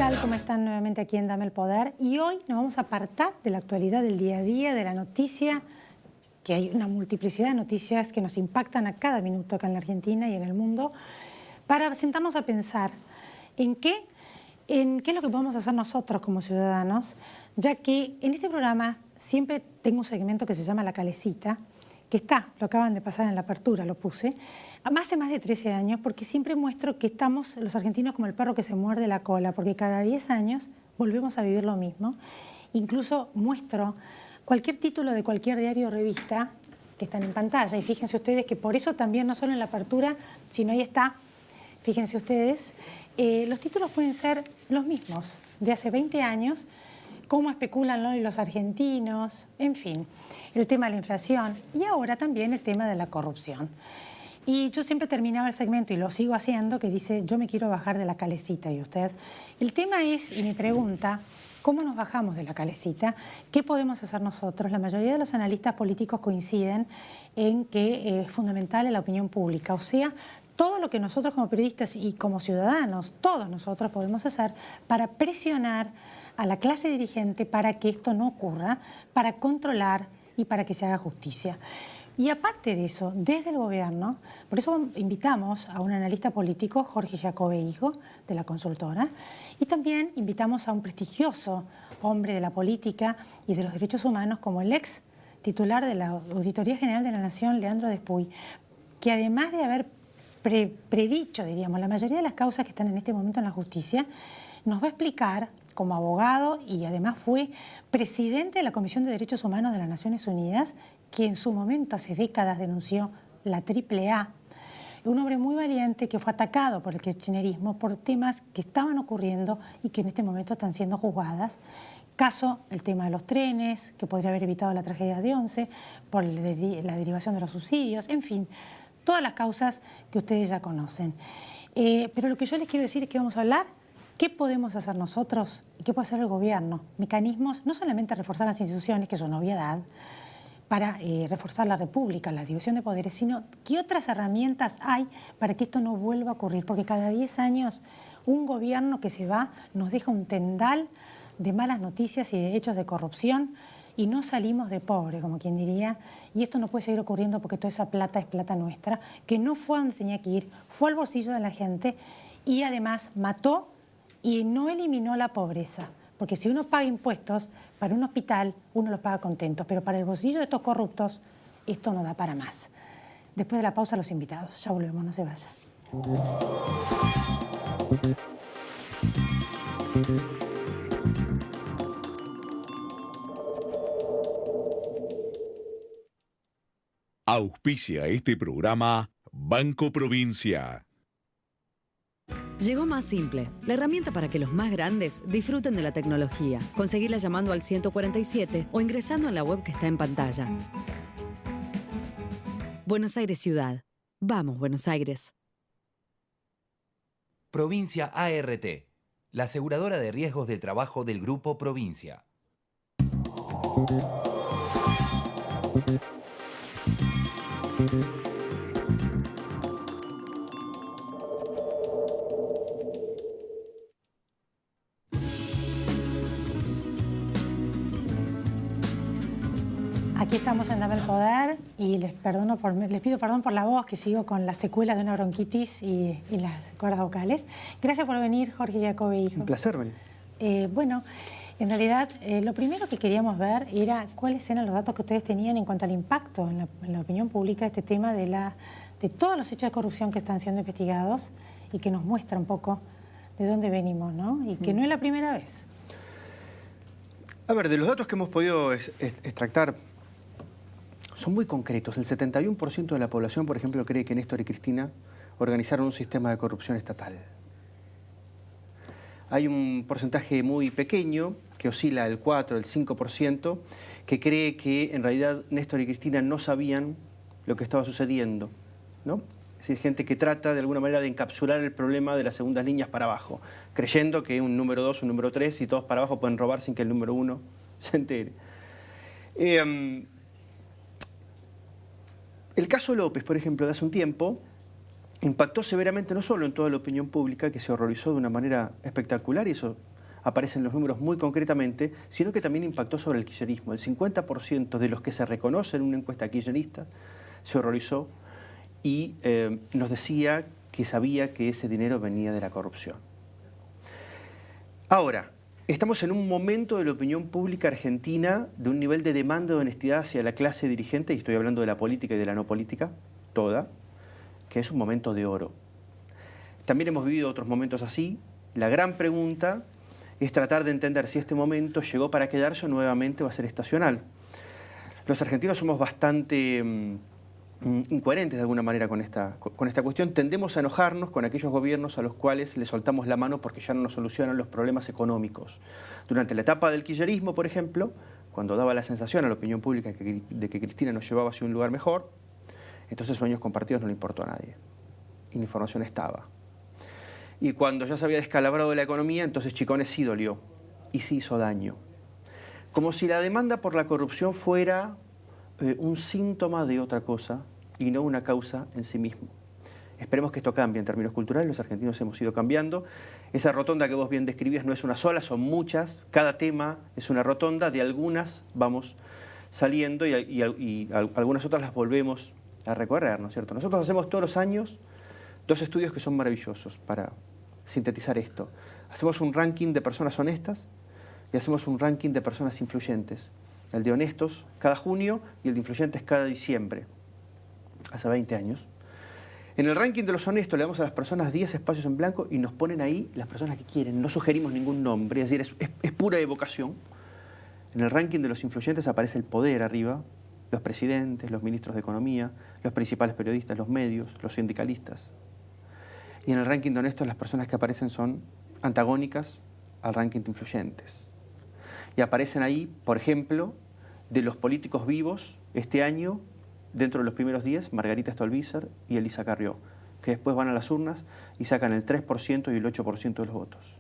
tal? ¿Cómo están nuevamente aquí en Dame el Poder? Y hoy nos vamos a apartar de la actualidad del día a día, de la noticia, que hay una multiplicidad de noticias que nos impactan a cada minuto acá en la Argentina y en el mundo, para sentarnos a pensar en qué es lo que podemos hacer nosotros como ciudadanos, ya que en este programa siempre tengo un segmento que se llama La Calecita, que lo acaban de pasar en la apertura, lo puse, hace más de 13 años, porque siempre muestro que estamos los argentinos como el perro que se muerde la cola, porque cada 10 años volvemos a vivir lo mismo. Incluso muestro cualquier título de cualquier diario o revista que están en pantalla, y fíjense ustedes que por eso también no solo en la apertura, sino ahí está, fíjense ustedes, los títulos pueden ser los mismos, de hace 20 años, cómo especulan hoy los argentinos, en fin, el tema de la inflación y ahora también el tema de la corrupción. Y yo siempre terminaba el segmento, y lo sigo haciendo, que dice, yo me quiero bajar de la calecita. Y usted, el tema es, y mi pregunta, ¿cómo nos bajamos de la calecita? ¿Qué podemos hacer nosotros? La mayoría de los analistas políticos coinciden en que es fundamental la opinión pública, o sea, todo lo que nosotros como periodistas y como ciudadanos, todos nosotros podemos hacer para presionar a la clase dirigente para que esto no ocurra, para controlar y para que se haga justicia. Y aparte de eso, desde el gobierno, por eso invitamos a un analista político, Jorge Jacobe Hijo, de la consultora, y también invitamos a un prestigioso hombre de la política y de los derechos humanos como el ex titular de la Auditoría General de la Nación, Leandro Despuy, que además de haber predicho, diríamos, la mayoría de las causas que están en este momento en la justicia, nos va a explicar como abogado, y además fue presidente de la Comisión de Derechos Humanos de las Naciones Unidas, que en su momento hace décadas denunció la AAA, un hombre muy valiente que fue atacado por el kirchnerismo por temas que estaban ocurriendo y que en este momento están siendo juzgadas. Caso, el tema de los trenes, que podría haber evitado la tragedia de Once, por la derivación de los subsidios, en fin, todas las causas que ustedes ya conocen. Pero lo que yo les quiero decir es que vamos a hablar qué podemos hacer nosotros y qué puede hacer el gobierno. Mecanismos, no solamente reforzar las instituciones, que es una obviedad, para reforzar la República, la división de poderes, sino qué otras herramientas hay para que esto no vuelva a ocurrir. Porque cada 10 años un gobierno que se va nos deja un tendal de malas noticias y de hechos de corrupción y no salimos de pobre, como quien diría. Y esto no puede seguir ocurriendo porque toda esa plata es plata nuestra, que no fue a donde tenía que ir, fue al bolsillo de la gente y además mató y no eliminó la pobreza. Porque si uno paga impuestos para un hospital, uno los paga contentos, pero para el bolsillo de estos corruptos, esto no da para más. Después de la pausa, los invitados. Ya volvemos, no se vayan. Auspicia este programa Banco Provincia. Llegó Más Simple, la herramienta para que los más grandes disfruten de la tecnología. Conseguirla llamando al 147 o ingresando en la web que está en pantalla. Buenos Aires Ciudad. Vamos, Buenos Aires. Provincia ART, la aseguradora de riesgos del trabajo del Grupo Provincia. Aquí estamos en Dame el Poder y les pido perdón por la voz, que sigo con las secuelas de una bronquitis y las cuerdas vocales. Gracias por venir, Jorge Jacobe Hijo. Un placer, María. Bueno, en realidad lo primero que queríamos ver era cuáles eran los datos que ustedes tenían en cuanto al impacto en la opinión pública de este tema de todos los hechos de corrupción que están siendo investigados y que nos muestra un poco de dónde venimos, ¿no? Y que no es la primera vez. A ver, de los datos que hemos podido extractar, son muy concretos. El 71% de la población, por ejemplo, cree que Néstor y Cristina organizaron un sistema de corrupción estatal. Hay un porcentaje muy pequeño, que oscila el 4, el 5%, que cree que en realidad Néstor y Cristina no sabían lo que estaba sucediendo, ¿no? Es decir, gente que trata de alguna manera de encapsular el problema de las segundas líneas para abajo, creyendo que un número 2, un número 3 y todos para abajo pueden robar sin que el número 1 se entere. El caso López, por ejemplo, de hace un tiempo, impactó severamente no solo en toda la opinión pública, que se horrorizó de una manera espectacular, y eso aparecen los números muy concretamente, sino que también impactó sobre el kirchnerismo. El 50% de los que se reconoce en una encuesta kirchnerista se horrorizó y nos decía que sabía que ese dinero venía de la corrupción. Ahora, estamos en un momento de la opinión pública argentina de un nivel de demanda de honestidad hacia la clase dirigente, y estoy hablando de la política y de la no política, toda, que es un momento de oro. También hemos vivido otros momentos así. La gran pregunta es tratar de entender si este momento llegó para quedarse o nuevamente va a ser estacional. Los argentinos somos bastante incoherentes de alguna manera con esta cuestión. Tendemos a enojarnos con aquellos gobiernos a los cuales les soltamos la mano porque ya no nos solucionan los problemas económicos. Durante la etapa del kirchnerismo, por ejemplo, cuando daba la sensación a la opinión pública de que Cristina nos llevaba hacia un lugar mejor, entonces Sueños Compartidos no le importó a nadie. Y la información estaba. Y cuando ya se había descalabrado la economía, entonces Chicones sí dolió y sí hizo daño. Como si la demanda por la corrupción fuera un síntoma de otra cosa y no una causa en sí mismo. Esperemos que esto cambie en términos culturales. Los argentinos hemos ido cambiando. Esa rotonda que vos bien describías no es una sola, son muchas. Cada tema es una rotonda. De algunas vamos saliendo y algunas otras las volvemos a recorrer, ¿no es cierto? Nosotros hacemos todos los años 2 estudios que son maravillosos para sintetizar esto. Hacemos un ranking de personas honestas y hacemos un ranking de personas influyentes. El de honestos cada junio y el de influyentes cada diciembre, hace 20 años. En el ranking de los honestos le damos a las personas 10 espacios en blanco y nos ponen ahí las personas que quieren. No sugerimos ningún nombre, es decir, es pura evocación. En el ranking de los influyentes aparece el poder arriba, los presidentes, los ministros de Economía, los principales periodistas, los medios, los sindicalistas. Y en el ranking de honestos las personas que aparecen son antagónicas al ranking de influyentes. Y aparecen ahí, por ejemplo, de los políticos vivos este año, dentro de los primeros 10, Margarita Stolbizer y Elisa Carrió, que después van a las urnas y sacan el 3% y el 8% de los votos.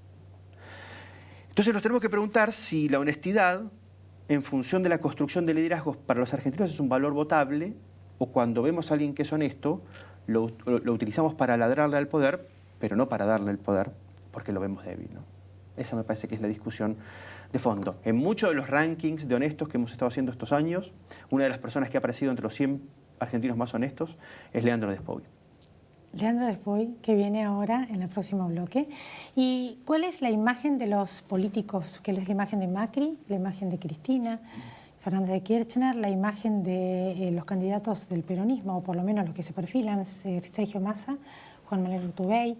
Entonces nos tenemos que preguntar si la honestidad, en función de la construcción de liderazgos para los argentinos, es un valor votable, o cuando vemos a alguien que es honesto, lo utilizamos para ladrarle al poder, pero no para darle el poder, porque lo vemos débil, ¿no? Esa me parece que es la discusión de fondo. En muchos de los rankings de honestos que hemos estado haciendo estos años, una de las personas que ha aparecido entre los 100 argentinos más honestos es Leandro Despoy. Leandro Despoy, que viene ahora en el próximo bloque. ¿Y cuál es la imagen de los políticos? ¿Cuál es la imagen de Macri, la imagen de Cristina, Fernández de Kirchner, la imagen de los candidatos del peronismo, o por lo menos los que se perfilan, Sergio Massa, Juan Manuel Urtubey,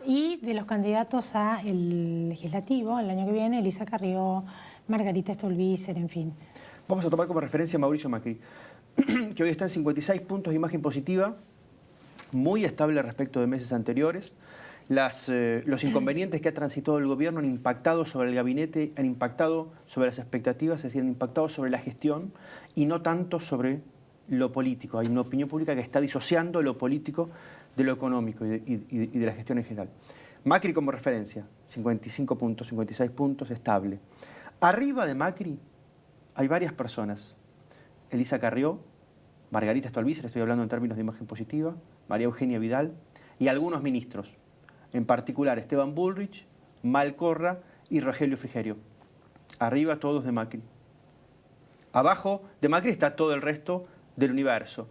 y de los candidatos al legislativo el año que viene, Elisa Carrió, Margarita Stolbizer, en fin? Vamos a tomar como referencia a Mauricio Macri, que hoy está en 56 puntos de imagen positiva, muy estable respecto de meses anteriores. Los inconvenientes que ha transitado el gobierno han impactado sobre el gabinete, han impactado sobre las expectativas, es decir, han impactado sobre la gestión y no tanto sobre lo político. Hay una opinión pública que está disociando lo político de lo económico y de la gestión en general. Macri como referencia, 55 puntos, 56 puntos, estable. Arriba de Macri hay varias personas. Elisa Carrió, Margarita Stolbizer, estoy hablando en términos de imagen positiva, María Eugenia Vidal y algunos ministros, en particular Esteban Bullrich, Malcorra y Rogelio Frigerio. Arriba todos de Macri. Abajo de Macri está todo el resto del universo.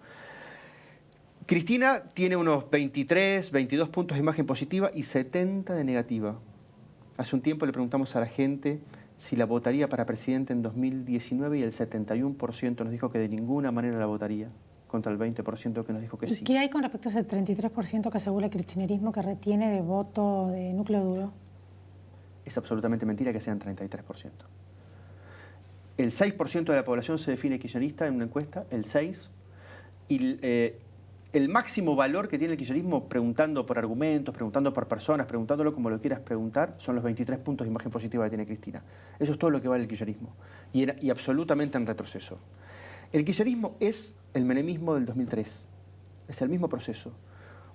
Cristina tiene unos 23, 22 puntos de imagen positiva y 70 de negativa. Hace un tiempo le preguntamos a la gente si la votaría para presidente en 2019 y el 71% nos dijo que de ninguna manera la votaría, contra el 20% que nos dijo que sí. ¿Y qué hay con respecto a ese 33% que asegura el kirchnerismo que retiene de voto de núcleo duro? Es absolutamente mentira que sean 33%. El 6% de la población se define kirchnerista en una encuesta, el 6%, y el máximo valor que tiene el kirchnerismo, preguntando por argumentos, preguntando por personas, preguntándolo como lo quieras preguntar, son los 23 puntos de imagen positiva que tiene Cristina. Eso es todo lo que vale el kirchnerismo. Y absolutamente en retroceso. El kirchnerismo es el menemismo del 2003. Es el mismo proceso.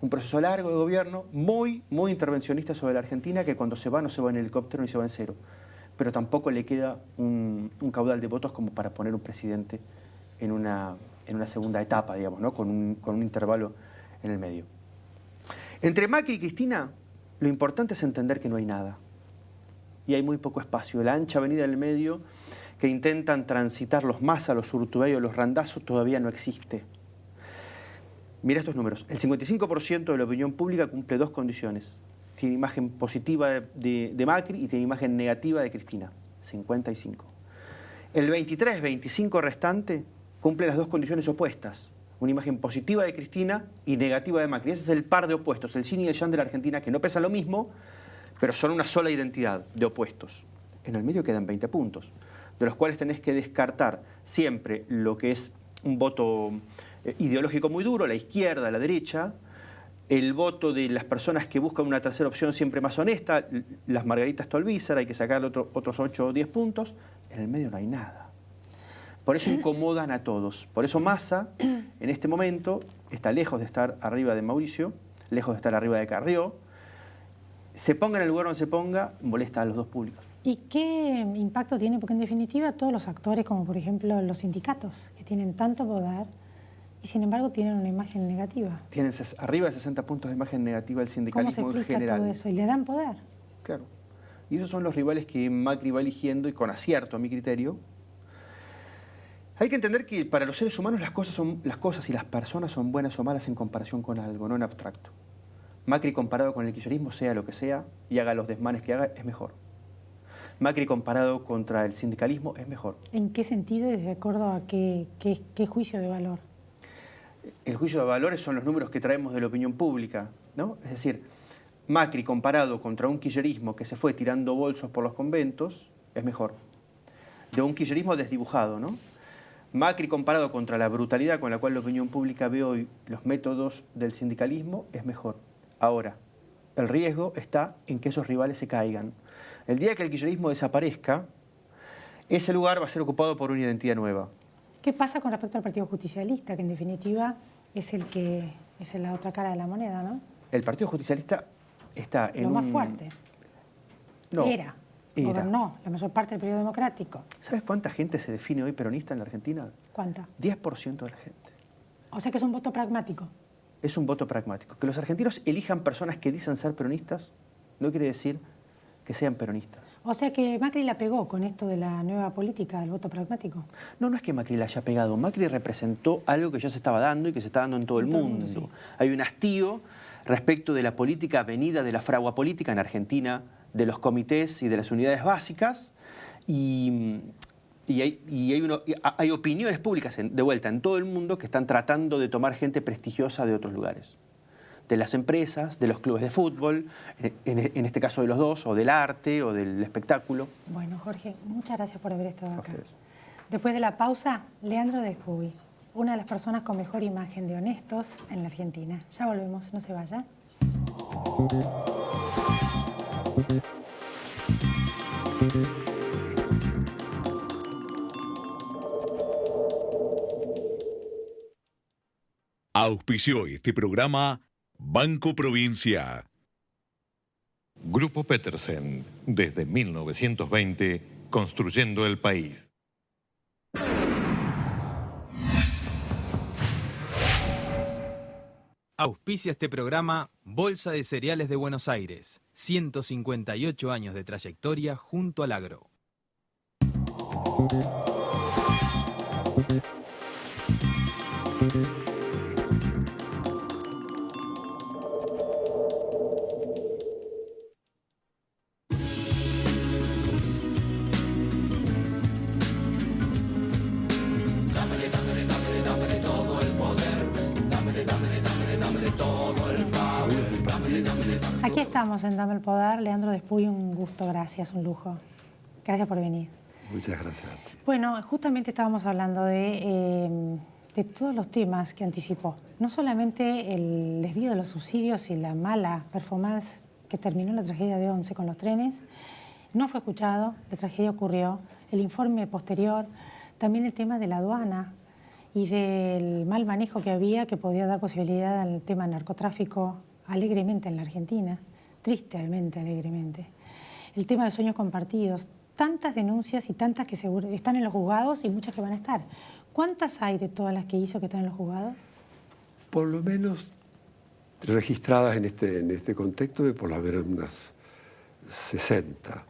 Un proceso largo de gobierno, muy, muy intervencionista sobre la Argentina, que cuando se va no se va en helicóptero ni se va en cero. Pero tampoco le queda un caudal de votos como para poner un presidente en una segunda etapa, digamos, ¿no? con un intervalo en el medio. Entre Macri y Cristina, lo importante es entender que no hay nada. y hay muy poco espacio. La ancha avenida en el medio que intentan transitar los Massa, los Urtubey o los Randazzo todavía no existe. Mira estos números. El 55% de la opinión pública cumple dos condiciones. Tiene imagen positiva de Macri y tiene imagen negativa de Cristina. 55. El 23-25 restante cumple las dos condiciones opuestas. Una imagen positiva de Cristina y negativa de Macri. Ese es el par de opuestos, el yin y el yang de la Argentina, que no pesan lo mismo, pero son una sola identidad de opuestos. En el medio quedan 20 puntos, de los cuales tenés que descartar siempre lo que es un voto ideológico muy duro, la izquierda, la derecha, el voto de las personas que buscan una tercera opción siempre más honesta, las Margaritas Stolbizer, hay que sacarle otros 8 o 10 puntos, en el medio no hay nada. Por eso incomodan a todos. Por eso Massa, en este momento, está lejos de estar arriba de Mauricio, lejos de estar arriba de Carrió. Se ponga en el lugar donde se ponga, molesta a los dos públicos. ¿Y qué impacto tiene? Porque en definitiva todos los actores, como por ejemplo los sindicatos, que tienen tanto poder y sin embargo tienen una imagen negativa. Tienen arriba de 60 puntos de imagen negativa el sindicalismo ¿Cómo se en explica general. todo eso? Y le dan poder. Claro. Y esos son los rivales que Macri va eligiendo y con acierto, a mi criterio. Hay que entender que para los seres humanos las cosas y las personas son buenas o malas en comparación con algo, no en abstracto. Macri comparado con el kirchnerismo, sea lo que sea, y haga los desmanes que haga, es mejor. Macri comparado contra el sindicalismo es mejor. ¿En qué sentido y de acuerdo a qué juicio de valor? El juicio de valores son los números que traemos de la opinión pública, ¿no? Es decir, Macri comparado contra un kirchnerismo que se fue tirando bolsos por los conventos, es mejor. De un kirchnerismo desdibujado, ¿no? Macri comparado contra la brutalidad con la cual la opinión pública ve hoy los métodos del sindicalismo, es mejor. Ahora, el riesgo está en que esos rivales se caigan. El día que el kirchnerismo desaparezca, ese lugar va a ser ocupado por una identidad nueva. ¿Qué pasa con respecto al Partido Justicialista, que en definitiva es la otra cara de la moneda, ¿no? El Partido Justicialista está en lo más fuerte. No, era. Gobernó la mayor parte del periodo democrático. ¿Sabes cuánta gente se define hoy peronista en la Argentina? ¿Cuánta? 10% de la gente. O sea que es un voto pragmático. Es un voto pragmático. Que los argentinos elijan personas que dicen ser peronistas no quiere decir que sean peronistas. O sea que Macri la pegó con esto de la nueva política del voto pragmático. No, no es que Macri la haya pegado. Macri representó algo que ya se estaba dando y que se está dando en todo el mundo. Sí. Hay un hastío respecto de la política venida de la fragua política en Argentina, de los comités y de las unidades básicas, y hay opiniones públicas de vuelta en todo el mundo que están tratando de tomar gente prestigiosa de otros lugares. De las empresas, de los clubes de fútbol, en este caso de los dos, o del arte, o del espectáculo. Bueno, Jorge, muchas gracias por haber estado acá. Ustedes. Después de la pausa, Leandro Despuy, una de las personas con mejor imagen de honestos en la Argentina. Ya volvemos, no se vaya. Auspició este programa Banco Provincia. Grupo Petersen, desde 1920, construyendo el país. Auspicia este programa Bolsa de Cereales de Buenos Aires. 158 años de trayectoria junto al agro. Aquí estamos en Dame el Poder. Leandro Despuy, un gusto, gracias, un lujo. Gracias por venir. Muchas gracias a ti. Bueno, justamente estábamos hablando de todos los temas que anticipó. No solamente el desvío de los subsidios y la mala performance que terminó en la tragedia de Once con los trenes, no fue escuchado, la tragedia ocurrió, el informe posterior, también el tema de la aduana y del mal manejo que había que podía dar posibilidad al tema narcotráfico alegremente en la Argentina, tristemente alegremente. El tema de sueños compartidos, tantas denuncias y tantas que seguro están en los juzgados y muchas que van a estar. ¿Cuántas hay de todas las que hizo que están en los juzgados? Por lo menos registradas en este contexto de por lo menos unas 60.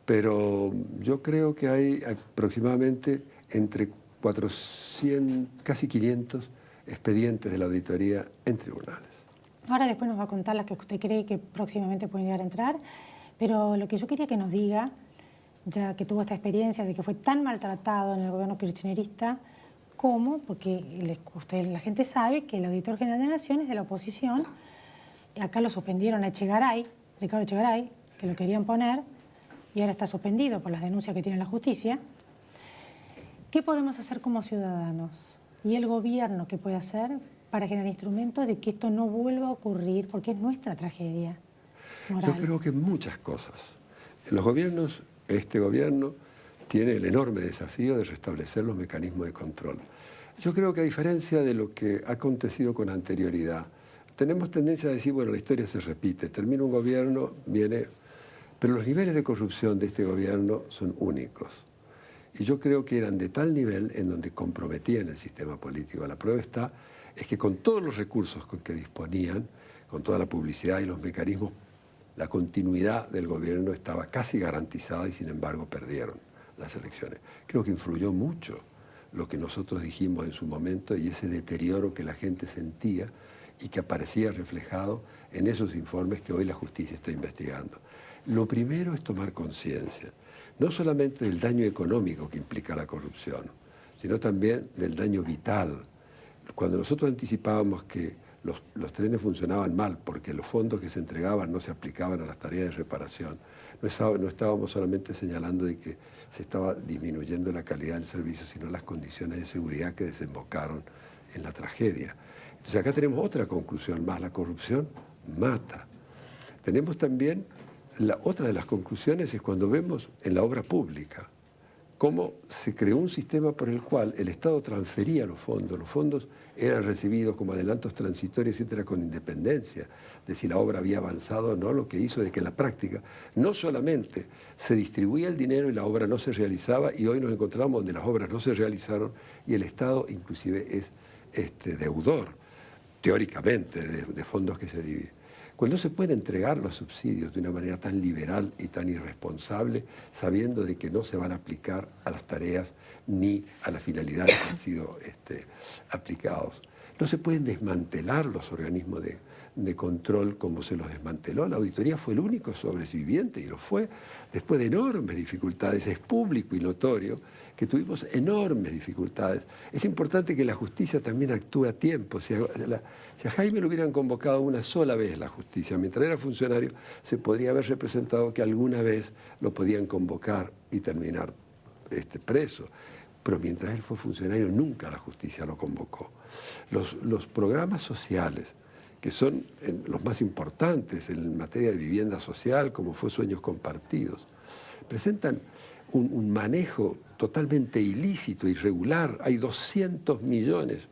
pero yo creo que hay aproximadamente entre 400, casi 500 expedientes de la auditoría en tribunales. Ahora después nos va a contar las que usted cree que próximamente pueden llegar a entrar, pero lo que yo quería que nos diga, ya que tuvo esta experiencia de que fue tan maltratado en el gobierno kirchnerista, ¿cómo? Porque la gente sabe que el auditor general de la Nación es de la oposición, y acá lo suspendieron a Echegaray, Ricardo Echegaray, que lo querían poner, y ahora está suspendido por las denuncias que tiene la justicia. ¿Qué podemos hacer como ciudadanos? ¿Y el gobierno qué puede hacer para generar instrumentos de que esto no vuelva a ocurrir? Porque es nuestra tragedia moral. Yo creo que muchas cosas. Los gobiernos, este gobierno, tiene el enorme desafío de restablecer los mecanismos de control. Yo creo que a diferencia de lo que ha acontecido con anterioridad, tenemos tendencia a decir, bueno, la historia se repite, termina un gobierno, viene... Pero los niveles de corrupción de este gobierno son únicos. Y yo creo que eran de tal nivel en donde comprometían el sistema político. La prueba es que con todos los recursos con que disponían, con toda la publicidad y los mecanismos, la continuidad del gobierno estaba casi garantizada y sin embargo perdieron las elecciones. Creo que influyó mucho lo que nosotros dijimos en su momento y ese deterioro que la gente sentía y que aparecía reflejado en esos informes que hoy la justicia está investigando. Lo primero es tomar conciencia, no solamente del daño económico que implica la corrupción, sino también del daño vital. Cuando nosotros anticipábamos que los trenes funcionaban mal porque los fondos que se entregaban no se aplicaban a las tareas de reparación, no estábamos solamente señalando de que se estaba disminuyendo la calidad del servicio, sino las condiciones de seguridad que desembocaron en la tragedia. Entonces acá tenemos otra conclusión más, la corrupción mata. Tenemos también, otra de las conclusiones es cuando vemos en la obra pública cómo se creó un sistema por el cual el Estado transfería los fondos eran recibidos como adelantos transitorios, etcétera, con independencia de si la obra había avanzado o no, lo que hizo de que en la práctica no solamente se distribuía el dinero y la obra no se realizaba, y hoy nos encontramos donde las obras no se realizaron y el Estado inclusive es deudor, teóricamente, de fondos que se dividen. Cuando no se pueden entregar los subsidios de una manera tan liberal y tan irresponsable, sabiendo de que no se van a aplicar a las tareas ni a las finalidades que han sido aplicados. No se pueden desmantelar los organismos de control como se los desmanteló. La auditoría fue el único sobreviviente y lo fue después de enormes dificultades. Es público y notorio que tuvimos enormes dificultades. Es importante que la justicia también actúe a tiempo. Si a Jaime lo hubieran convocado una sola vez la justicia, mientras era funcionario, se podría haber representado que alguna vez lo podían convocar y terminar preso. Pero mientras él fue funcionario, nunca la justicia lo convocó. Los programas sociales, que son los más importantes en materia de vivienda social, como fue Sueños Compartidos, presentan un manejo totalmente ilícito, irregular. Hay 200 millones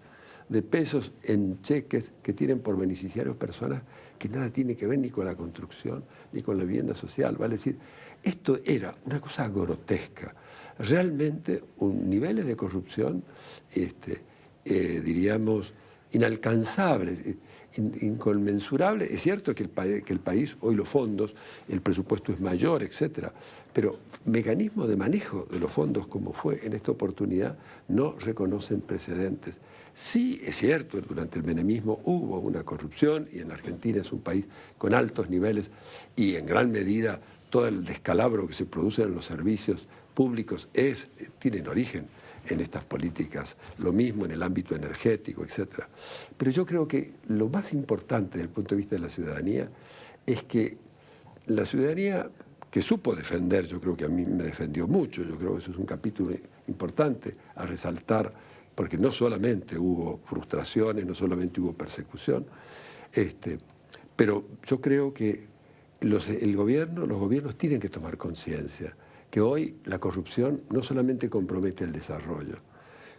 de pesos en cheques que tienen por beneficiarios personas que nada tiene que ver ni con la construcción ni con la vivienda social. Vale decir, esto era una cosa grotesca. Realmente niveles de corrupción, diríamos, inalcanzables, inconmensurables. Es cierto que el país, hoy los fondos, el presupuesto es mayor, etcétera, pero mecanismos de manejo de los fondos, como fue en esta oportunidad, no reconocen precedentes. Sí, es cierto, durante el menemismo hubo una corrupción y en la Argentina es un país con altos niveles y en gran medida todo el descalabro que se produce en los servicios públicos tienen origen en estas políticas, lo mismo en el ámbito energético, etc. Pero yo creo que lo más importante desde el punto de vista de la ciudadanía es que la ciudadanía que supo defender, yo creo que a mí me defendió mucho, yo creo que eso es un capítulo importante a resaltar, porque no solamente hubo frustraciones, no solamente hubo persecución, pero yo creo que los gobiernos tienen que tomar conciencia que hoy la corrupción no solamente compromete el desarrollo,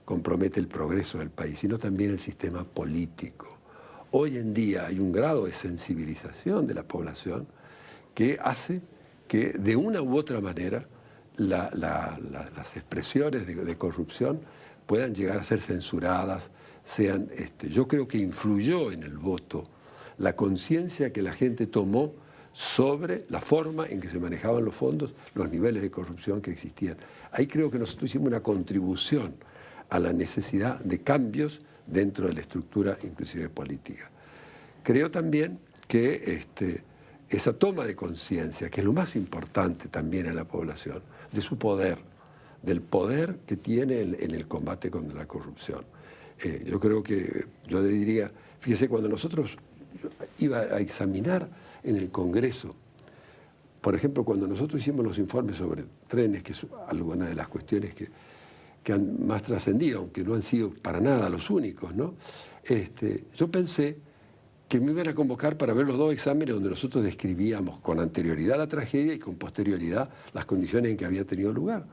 compromete el progreso del país, sino también el sistema político. Hoy en día hay un grado de sensibilización de la población que hace que de una u otra manera las expresiones de corrupción puedan llegar a ser censuradas, yo creo que influyó en el voto la conciencia que la gente tomó sobre la forma en que se manejaban los fondos, los niveles de corrupción que existían. Ahí creo que nosotros hicimos una contribución a la necesidad de cambios dentro de la estructura inclusive política. Creo también que esa toma de conciencia, que es lo más importante también en la población, de su poder, del poder que tiene en el combate contra la corrupción. Yo creo que, yo le diría, fíjese, cuando nosotros iba a examinar en el Congreso, por ejemplo, cuando nosotros hicimos los informes sobre trenes, que es alguna de las cuestiones que han más trascendido, aunque no han sido para nada los únicos, ¿no? Yo pensé que me iban a convocar para ver los 2 exámenes donde nosotros describíamos con anterioridad la tragedia y con posterioridad las condiciones en que había tenido lugar.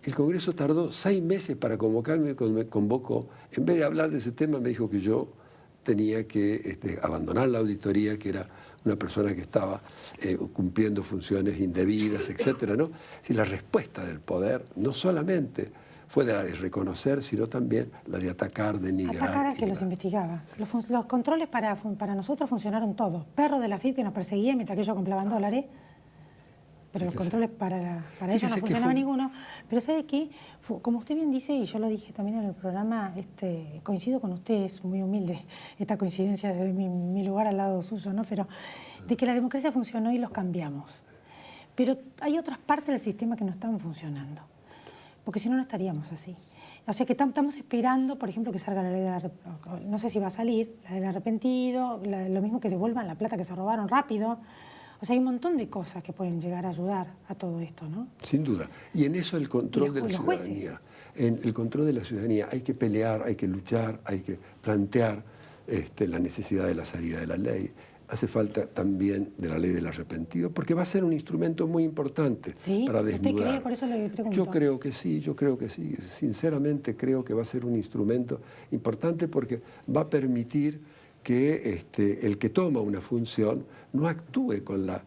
El Congreso tardó 6 meses para convocarme. Cuando me convocó, en vez de hablar de ese tema, me dijo que yo tenía que abandonar la auditoría, que era una persona que estaba cumpliendo funciones indebidas, etcétera, ¿no? Si la respuesta del poder no solamente fue la de reconocer, sino también la de atacar, denigrar. Atacar al que los investigaba. Los controles para nosotros funcionaron todos. Perros de la FIP que nos perseguían mientras que ellos compraban dólares. Pero los controles para ellos no funcionaba ninguno. Pero ¿sabe qué? Como usted bien dice, y yo lo dije también en el programa, coincido con usted, es muy humilde esta coincidencia desde mi lugar al lado suyo, ¿no? Pero de que la democracia funcionó y los cambiamos. Pero hay otras partes del sistema que no están funcionando, porque si no, no estaríamos así. O sea que estamos esperando, por ejemplo, que salga la ley no sé si va a salir, la del arrepentido, lo mismo que devuelvan la plata que se robaron rápido. O sea, hay un montón de cosas que pueden llegar a ayudar a todo esto, ¿no? Sin duda. Y en eso el control de la ciudadanía. En el control de la ciudadanía hay que pelear, hay que luchar, hay que plantear la necesidad de la salida de la ley. Hace falta también de la ley del arrepentido, porque va a ser un instrumento muy importante para desnudar. ¿Usted cree? Por eso le pregunto. Yo creo que sí. Sinceramente creo que va a ser un instrumento importante porque va a permitir que el que toma una función no actúe con la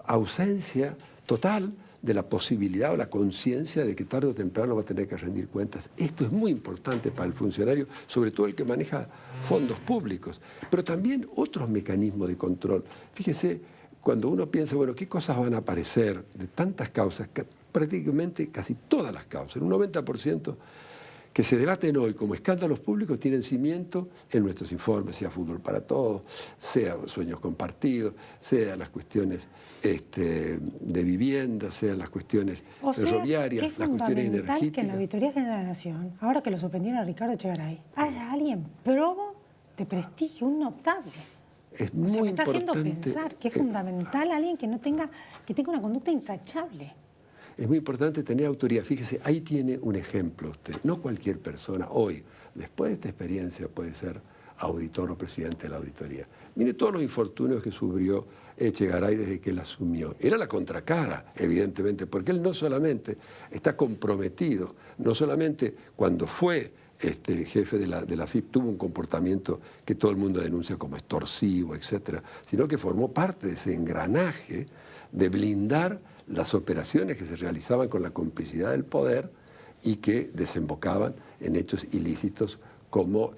ausencia total de la posibilidad o la conciencia de que tarde o temprano va a tener que rendir cuentas. Esto es muy importante para el funcionario, sobre todo el que maneja fondos públicos, pero también otros mecanismos de control. Fíjese, cuando uno piensa, bueno, ¿qué cosas van a aparecer de tantas causas? Prácticamente casi todas las causas, un 90% que se debaten hoy como escándalos públicos tienen cimiento en nuestros informes, sea Fútbol para Todos, sea Sueños Compartidos, sea las cuestiones de vivienda, sean las cuestiones ferroviarias, las cuestiones energéticas. Es fundamental que en la Auditoría General de la Nación, ahora que lo suspendieron a Ricardo Echegaray, haya alguien probo de prestigio, un notable. Es muy me está haciendo importante, pensar que es fundamental alguien que tenga una conducta intachable. Es muy importante tener autoridad. Fíjese, ahí tiene un ejemplo usted. No cualquier persona hoy, después de esta experiencia, puede ser auditor o presidente de la auditoría. Mire todos los infortunios que sufrió Echegaray desde que él asumió. Era la contracara, evidentemente, porque él no solamente está comprometido, no solamente cuando fue jefe de la FIP tuvo un comportamiento que todo el mundo denuncia como extorsivo, etcétera, sino que formó parte de ese engranaje de blindar las operaciones que se realizaban con la complicidad del poder y que desembocaban en hechos ilícitos como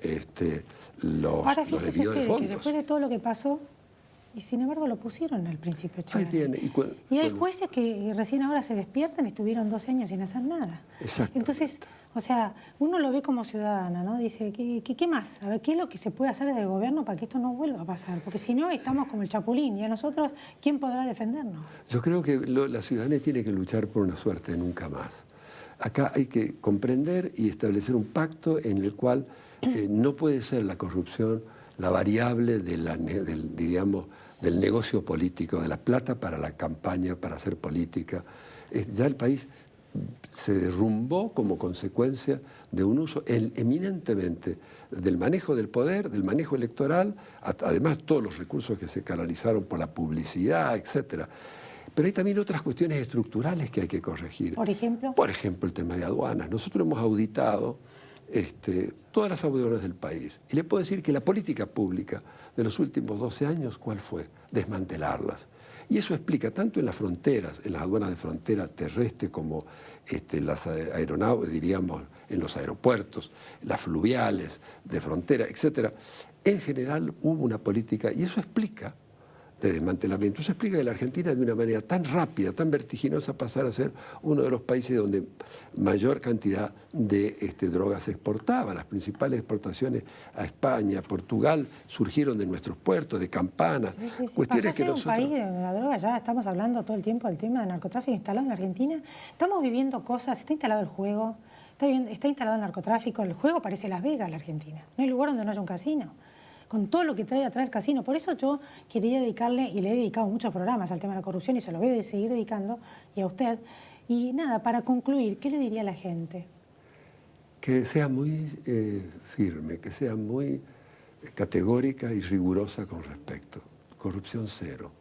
los desvíos de fondos. Que después de todo lo que pasó, y sin embargo lo pusieron al principio. Ahí tiene. Y hay jueces que recién ahora se despiertan y estuvieron 12 años sin hacer nada. Exacto. Entonces, o sea, uno lo ve como ciudadana, ¿no? Dice, ¿qué más? A ver, ¿qué es lo que se puede hacer desde el gobierno para que esto no vuelva a pasar? Porque si no, estamos como el Chapulín, y a nosotros, ¿quién podrá defendernos? Yo creo que la ciudadanía tiene que luchar por una suerte de nunca más. Acá hay que comprender y establecer un pacto en el cual no puede ser la corrupción la variable del negocio político, de la plata para la campaña, para hacer política. Ya el país se derrumbó como consecuencia de un uso eminentemente del manejo del poder, del manejo electoral, además todos los recursos que se canalizaron por la publicidad, etcétera. Pero hay también otras cuestiones estructurales que hay que corregir. ¿Por ejemplo? Por ejemplo, el tema de aduanas. Nosotros hemos auditado todas las aduanas del país. Y le puedo decir que la política pública de los últimos 12 años, ¿cuál fue? Desmantelarlas. Y eso explica tanto en las fronteras, en las aduanas de frontera terrestre como las aeronaves, diríamos, en los aeropuertos, las fluviales de frontera, etc. En general hubo una política, y eso explica de desmantelamiento. Eso explica que la Argentina, de una manera tan rápida, tan vertiginosa, pasara a ser uno de los países donde mayor cantidad de drogas se exportaba. Las principales exportaciones a España, Portugal, surgieron de nuestros puertos, de Campana. Sí, sí, sí. Cuestiones Pasó a ser que un país de la droga, ya estamos hablando todo el tiempo del tema del narcotráfico instalado en Argentina. Estamos viviendo cosas, está instalado el juego, está instalado el narcotráfico, el juego parece Las Vegas, la Argentina. No hay lugar donde no haya un casino, con todo lo que trae atrás el casino. Por eso yo quería dedicarle, y le he dedicado muchos programas al tema de la corrupción, y se lo voy a seguir dedicando, y a usted. Y nada, para concluir, ¿qué le diría a la gente? Que sea muy firme, que sea muy categórica y rigurosa con respecto. Corrupción cero.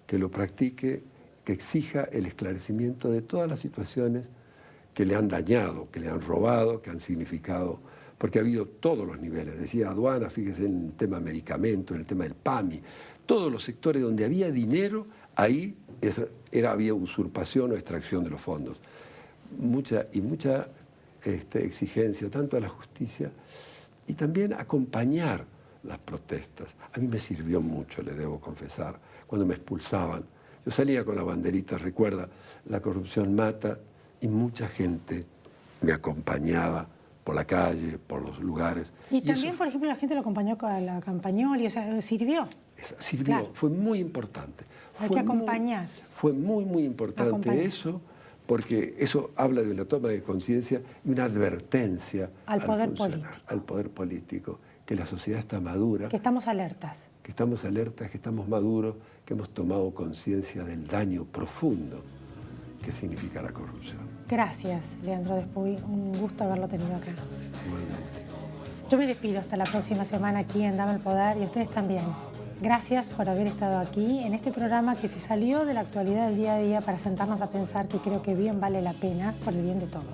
Que lo practique, que exija el esclarecimiento de todas las situaciones que le han dañado, que le han robado, que han significado, porque ha habido todos los niveles. Decía aduana, fíjese en el tema medicamentos, en el tema del PAMI, todos los sectores donde había dinero, ahí había usurpación o extracción de los fondos. Mucha exigencia, tanto a la justicia, y también acompañar las protestas. A mí me sirvió mucho, le debo confesar, cuando me expulsaban. Yo salía con la banderita, recuerda, la corrupción mata, y mucha gente me acompañaba por la calle, por los lugares. Y también, por ejemplo, la gente lo acompañó con la campañola, o sea, sirvió. Sirvió, claro. Fue muy importante. Hay que acompañar. Fue muy importante Acompañar. eso, porque eso habla de una toma de conciencia y una advertencia al poder político, que la sociedad está madura. Que estamos alertas. Que estamos alertas, que estamos maduros, que hemos tomado conciencia del daño profundo que significa la corrupción. Gracias, Leandro Despuy. Un gusto haberlo tenido acá. Igualmente. Yo me despido hasta la próxima semana aquí en Dame el Poder, y ustedes también. Gracias por haber estado aquí en este programa que se salió de la actualidad del día a día para sentarnos a pensar, que creo que bien vale la pena por el bien de todos.